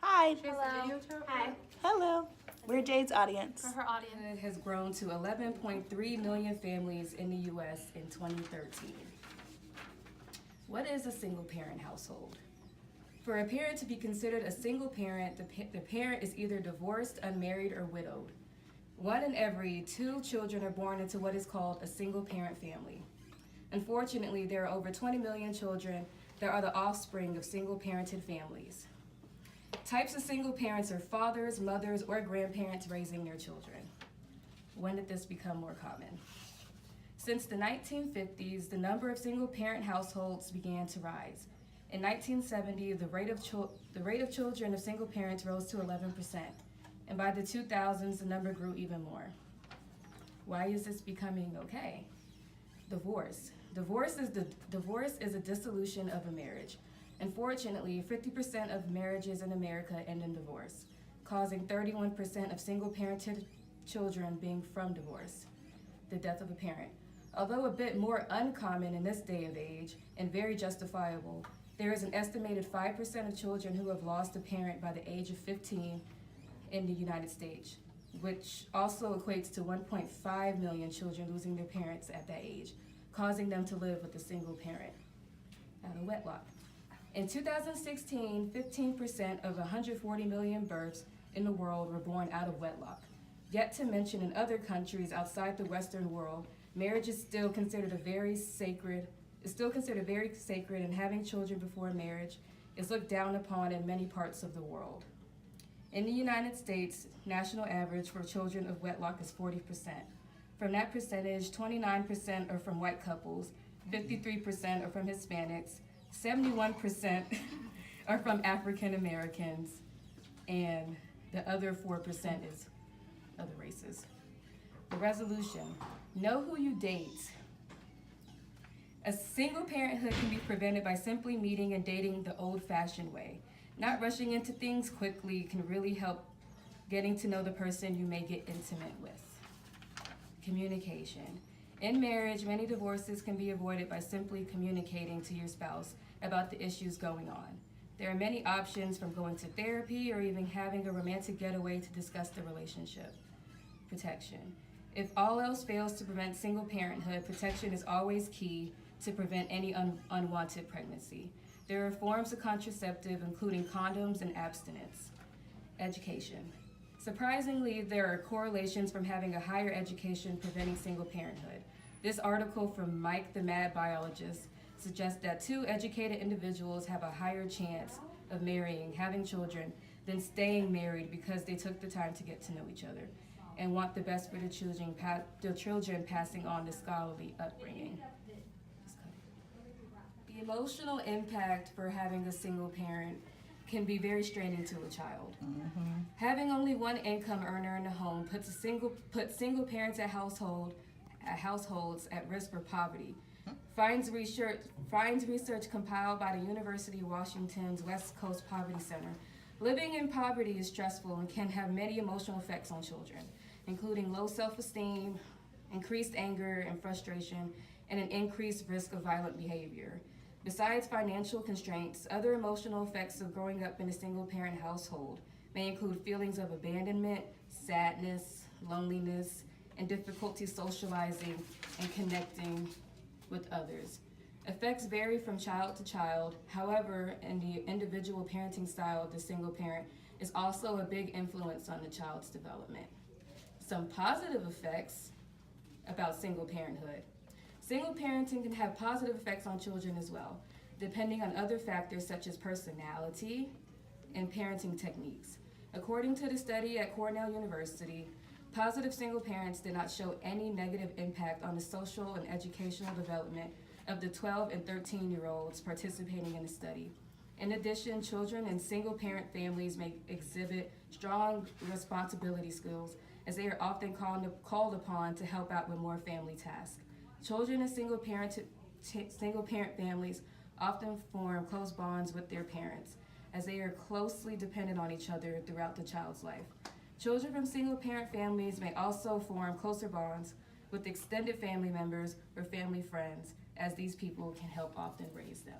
Hi. Hello. Hi. Hello. We're Jade's audience. For her audience. It has grown to 11.3 million families in the U.S. in 2013. What is a single-parent household? For a parent to be considered a single parent, the parent is either divorced, unmarried, or widowed. 1 in every 2 children are born into what is called a single-parent family. Unfortunately, there are over 20 million children that are the offspring of single-parented families. Types of single parents are fathers, mothers, or grandparents raising their children. When did this become more common? Since the 1950s, the number of single-parent households began to rise. In 1970, the rate of children of single parents rose to 11%, and by the 2000s, the number grew even more. Why is this becoming okay? Divorce. Divorce is a dissolution of a marriage. Unfortunately, 50% of marriages in America end in divorce, causing 31% of single-parented children being from divorce. The death of a parent. Although a bit more uncommon in this day of age and very justifiable, there is an estimated 5% of children who have lost a parent by the age of 15 in the United States, which also equates to 1.5 million children losing their parents at that age, causing them to live with a single parent out of wedlock. In 2016, 15% of 140 million births in the world were born out of wedlock. Yet to mention in other countries outside the Western world, marriage is still considered very sacred, and having children before marriage is looked down upon in many parts of the world. In the United States, national average for children of wedlock is 40%. From that percentage, 29% are from white couples, 53% are from Hispanics, 71% are from African Americans, and the other 4% is other races. The resolution: know who you date. A single parenthood can be prevented by simply meeting and dating the old-fashioned way. Not rushing into things quickly can really help getting to know the person you may get intimate with. Communication. In marriage, many divorces can be avoided by simply communicating to your spouse about the issues going on. There are many options, from going to therapy or even having a romantic getaway to discuss the relationship. Protection. If all else fails to prevent single parenthood, protection is always key to prevent any unwanted pregnancy. There are forms of contraceptive, including condoms and abstinence. Education. Surprisingly, there are correlations from having a higher education preventing single parenthood. This article from Mike the Mad Biologist suggests that 2 educated individuals have a higher chance of marrying, having children, than staying married because they took the time to get to know each other and want the best for their children, passing on the scholarly upbringing. The emotional impact for having a single parent can be very straining to a child. Having only one income earner in the home puts single parents at households at risk for poverty. Finds research compiled by the University of Washington's West Coast Poverty Center. Living in poverty is stressful and can have many emotional effects on children, including low self-esteem, increased anger and frustration, and an increased risk of violent behavior. Besides financial constraints, other emotional effects of growing up in a single-parent household may include feelings of abandonment, sadness, loneliness, and difficulty socializing and connecting with others. Effects vary from child to child. However, in the individual parenting style of the single parent is also a big influence on the child's development. Some positive effects about single parenthood. Single parenting can have positive effects on children as well, depending on other factors such as personality and parenting techniques. According to the study at Cornell University, positive single parents did not show any negative impact on the social and educational development of the 12 and 13-year-olds participating in the study. In addition, children in single-parent families may exhibit strong responsibility skills, as they are often called upon to help out with more family tasks. Children in single-parent families often form close bonds with their parents, as they are closely dependent on each other throughout the child's life. Children from single-parent families may also form closer bonds with extended family members or family friends, as these people can help often raise them.